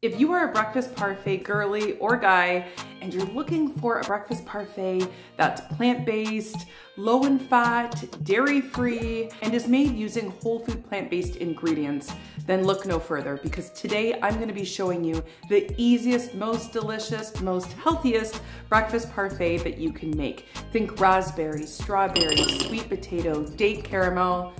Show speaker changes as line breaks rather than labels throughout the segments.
If you are a breakfast parfait girly or guy and you're looking for a breakfast parfait that's plant-based, low in fat, dairy-free, and is made using whole food plant-based ingredients, then look no further, because today I'm gonna be showing you the easiest, most delicious, most healthiest breakfast parfait that you can make. Think raspberry, strawberry, sweet potato, date caramel.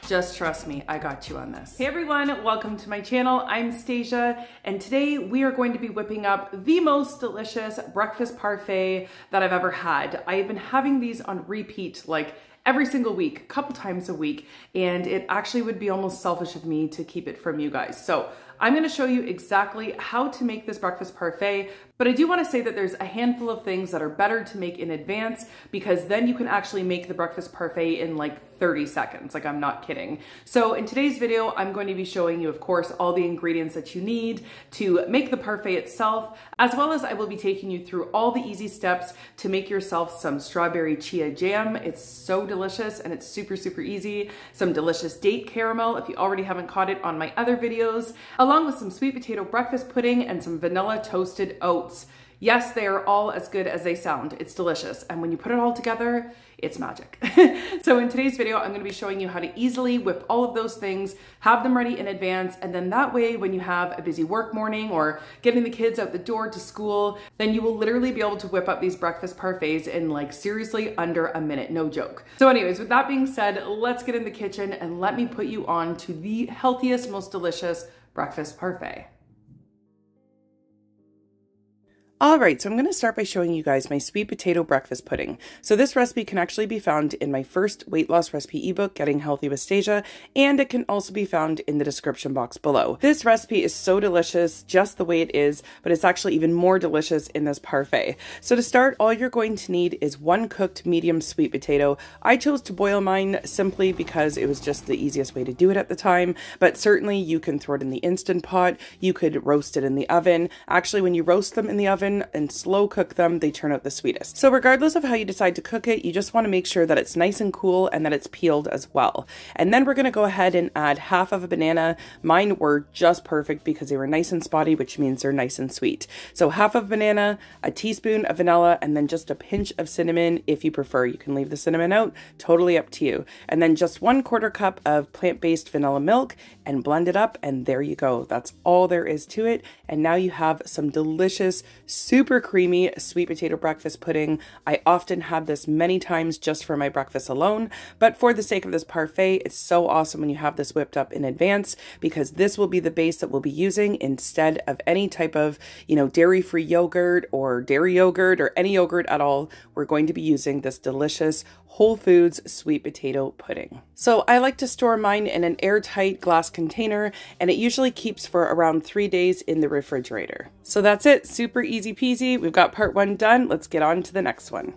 Just trust me, I got you on this. Hey everyone, welcome to my channel. I'm Stasia, and today we are going to be whipping up the most delicious breakfast parfait that I've ever had. I've been having these on repeat like every single week, a couple times a week, and it actually would be almost selfish of me to keep it from you guys. So I'm gonna show you exactly how to make this breakfast parfait, but I do wanna say that there's a handful of things that are better to make in advance, because then you can actually make the breakfast parfait in like 30 seconds, like I'm not kidding. So in today's video, I'm going to be showing you, of course, all the ingredients that you need to make the parfait itself, as well as I will be taking you through all the easy steps to make yourself some strawberry chia jam. It's so delicious and it's super, super easy. Some delicious date caramel, if you already haven't caught it on my other videos, along with some sweet potato breakfast pudding and some vanilla toasted oats. Yes, they are all as good as they sound. It's delicious. And when you put it all together, it's magic. So in today's video, I'm gonna be showing you how to easily whip all of those things, have them ready in advance, and then that way, when you have a busy work morning or getting the kids out the door to school, then you will literally be able to whip up these breakfast parfaits in like seriously under a minute, no joke. So anyways, with that being said, let's get in the kitchen and let me put you on to the healthiest, most delicious breakfast parfait. All right, so I'm going to start by showing you guys my sweet potato breakfast pudding. So this recipe can actually be found in my first weight loss recipe ebook, Getting Healthy with Stasia, and it can also be found in the description box below. This recipe is so delicious just the way it is, but it's actually even more delicious in this parfait. So to start, all you're going to need is one cooked medium sweet potato. I chose to boil mine simply because it was just the easiest way to do it at the time, but certainly you can throw it in the Instant Pot, you could roast it in the oven. Actually, when you roast them in the oven and slow cook them, they turn out the sweetest. So regardless of how you decide to cook it, you just want to make sure that it's nice and cool and that it's peeled as well. And then we're going to go ahead and add half of a banana. Mine were just perfect because they were nice and spotty, which means they're nice and sweet. So half of banana, a teaspoon of vanilla, and then just a pinch of cinnamon if you prefer. You can leave the cinnamon out, totally up to you. And then just 1/4 cup of plant-based vanilla milk and blend it up, and there you go. That's all there is to it. And now you have some delicious, super creamy sweet potato breakfast pudding. I often have this many times just for my breakfast alone, but for the sake of this parfait, it's so awesome when you have this whipped up in advance, because this will be the base that we'll be using instead of any type of, dairy-free yogurt or dairy yogurt or any yogurt at all. We're going to be using this delicious Whole Foods sweet potato pudding. So I like to store mine in an airtight glass container, and it usually keeps for around 3 days in the refrigerator. So that's it, super easy peasy. We've got part one done. Let's get on to the next one.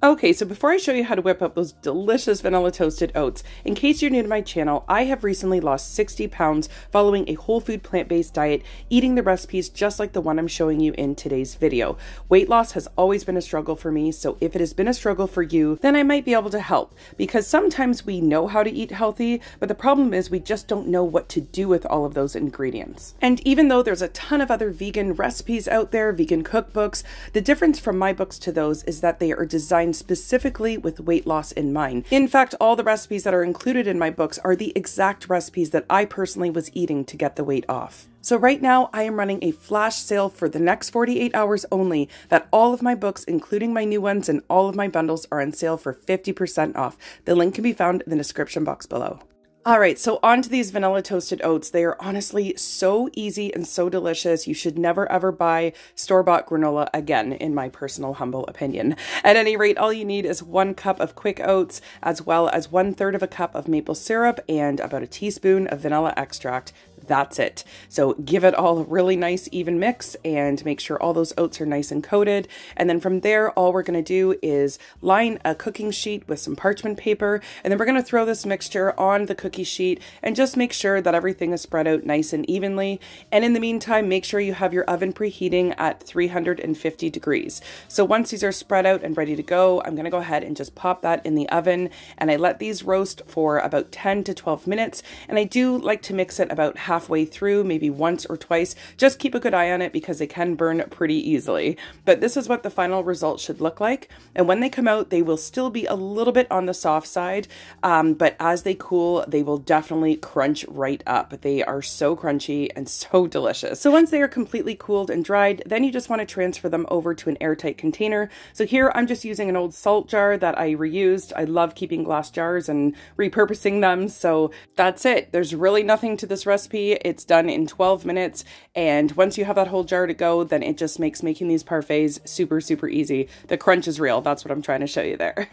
Okay, so before I show you how to whip up those delicious vanilla toasted oats, in case you're new to my channel, I have recently lost 60 pounds following a whole food plant-based diet, eating the recipes just like the one I'm showing you in today's video. Weight loss has always been a struggle for me, so if it has been a struggle for you, then I might be able to help, because sometimes we know how to eat healthy, but the problem is we just don't know what to do with all of those ingredients. And even though there's a ton of other vegan recipes out there, vegan cookbooks, the difference from my books to those is that they are designed specifically with weight loss in mind. In fact, all the recipes that are included in my books are the exact recipes that I personally was eating to get the weight off. So right now I am running a flash sale for the next 48 hours only, that all of my books, including my new ones and all of my bundles, are on sale for 50% off. The link can be found in the description box below. All right, so on to these vanilla toasted oats. They are honestly so easy and so delicious. You should never ever buy store-bought granola again, in my personal humble opinion. At any rate, all you need is 1 cup of quick oats, as well as 1/3 of a cup of maple syrup and about a teaspoon of vanilla extract. That's it. So give it all a really nice even mix and make sure all those oats are nice and coated. And then from there, all we're going to do is line a cooking sheet with some parchment paper, and then we're going to throw this mixture on the cookie sheet and just make sure that everything is spread out nice and evenly. And in the meantime, make sure you have your oven preheating at 350 degrees. So once these are spread out and ready to go, I'm going to go ahead and just pop that in the oven, and I let these roast for about 10 to 12 minutes. And I do like to mix it about half halfway through, maybe once or twice. Just keep a good eye on it because they can burn pretty easily. But this is what the final result should look like. And when they come out, they will still be a little bit on the soft side, but as they cool, they will definitely crunch right up. They are so crunchy and so delicious. So once they are completely cooled and dried, then you just want to transfer them over to an airtight container. So here I'm just using an old salt jar that I reused. I love keeping glass jars and repurposing them. So that's it. There's really nothing to this recipe. It's done in 12 minutes. And once you have that whole jar to go, then it just makes making these parfaits super, super easy. The crunch is real. That's what I'm trying to show you there.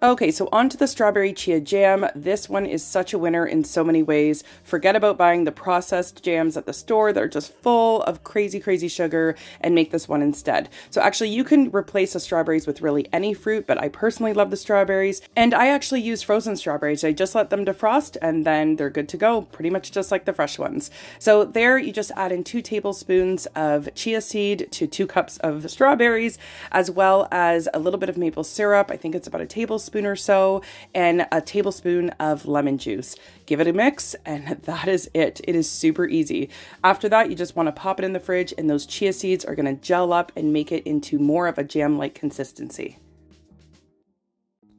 Okay, so on to the strawberry chia jam. This one is such a winner in so many ways. Forget about buying the processed jams at the store that are just full of crazy, crazy sugar, and make this one instead. So actually you can replace the strawberries with really any fruit, but I personally love the strawberries. And I actually use frozen strawberries. I just let them defrost and then they're good to go, pretty much just like the fresh ones. So there you just add in 2 tablespoons of chia seed to 2 cups of strawberries, as well as a little bit of maple syrup. I think it's about a tablespoon or so, and a tablespoon of lemon juice. Give it a mix, and that is it. It is super easy. After that, you just want to pop it in the fridge, and those chia seeds are going to gel up and make it into more of a jam-like consistency.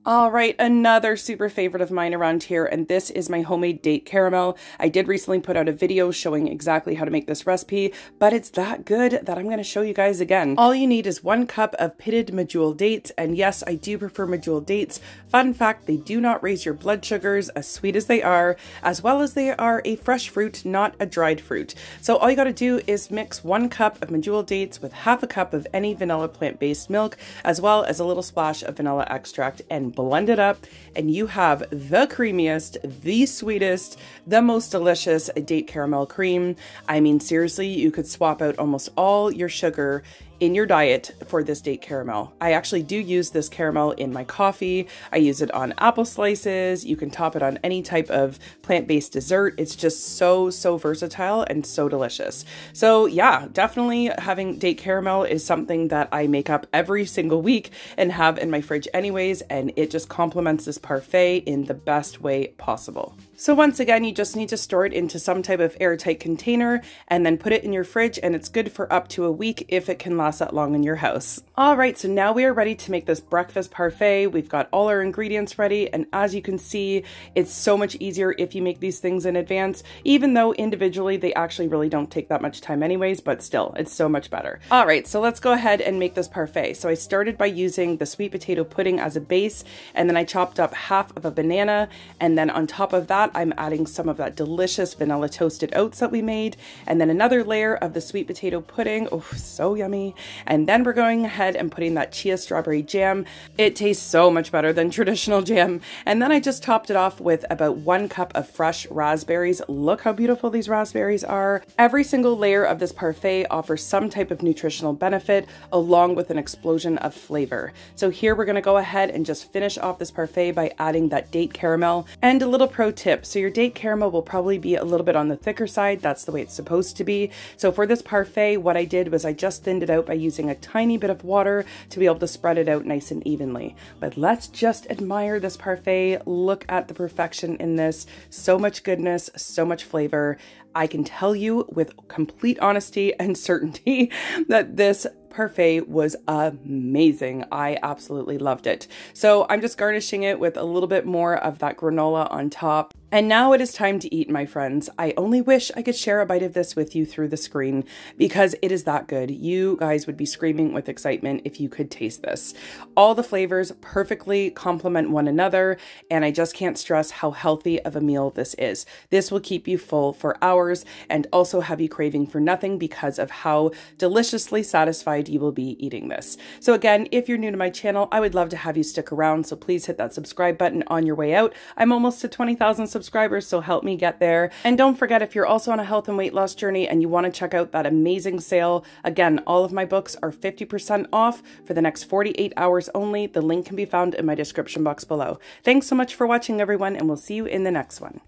All right, another super favorite of mine around here, and this is my homemade date caramel. I did recently put out a video showing exactly how to make this recipe, but it's that good that I'm going to show you guys again. All you need is 1 cup of pitted medjool dates, and yes, I do prefer medjool dates. Fun fact, they do not raise your blood sugars, as sweet as they are, as well as they are a fresh fruit, not a dried fruit. So all you got to do is mix 1 cup of medjool dates with half a cup of any vanilla plant-based milk, as well as a little splash of vanilla extract, and blend it up, and you have the creamiest, the sweetest, the most delicious date caramel cream. I mean, seriously, you could swap out almost all your sugar in your diet for this date caramel. I actually do use this caramel in my coffee. I use it on apple slices. You can top it on any type of plant-based dessert. It's just so, so versatile and so delicious. So yeah, definitely having date caramel is something that I make up every single week and have in my fridge anyways, and it just complements this parfait in the best way possible. So once again, you just need to store it into some type of airtight container and then put it in your fridge, and it's good for up to a week if it can last that long in your house. All right, so now we are ready to make this breakfast parfait. We've got all our ingredients ready, and as you can see, it's so much easier if you make these things in advance, even though individually they actually really don't take that much time anyways, but still, it's so much better. All right, so let's go ahead and make this parfait. So I started by using the sweet potato pudding as a base, and then I chopped up half of a banana, and then on top of that, I'm adding some of that delicious vanilla toasted oats that we made, and then another layer of the sweet potato pudding. Oh, so yummy. And then we're going ahead and putting that chia strawberry jam. It tastes so much better than traditional jam. And then I just topped it off with about 1 cup of fresh raspberries. Look how beautiful these raspberries are. Every single layer of this parfait offers some type of nutritional benefit along with an explosion of flavor. So here we're going to go ahead and just finish off this parfait by adding that date caramel. And a little pro tip, so your date caramel will probably be a little bit on the thicker side. That's the way it's supposed to be. So for this parfait, what I did was I just thinned it out by using a tiny bit of water to be able to spread it out nice and evenly. But let's just admire this parfait. Look at the perfection in this. So much goodness, so much flavor. I can tell you with complete honesty and certainty that this parfait was amazing. I absolutely loved it. So I'm just garnishing it with a little bit more of that granola on top. And now it is time to eat, my friends. I only wish I could share a bite of this with you through the screen because it is that good. You guys would be screaming with excitement if you could taste this. All the flavors perfectly complement one another, and I just can't stress how healthy of a meal this is. This will keep you full for hours and also have you craving for nothing because of how deliciously satisfied you will be eating this. So again, if you're new to my channel, I would love to have you stick around, so please hit that subscribe button on your way out. I'm almost to 20,000 subscribers, so help me get there. And don't forget, if you're also on a health and weight loss journey and you want to check out that amazing sale, again, all of my books are 50% off for the next 48 hours only. The link can be found in my description box below. Thanks so much for watching, everyone, and we'll see you in the next one.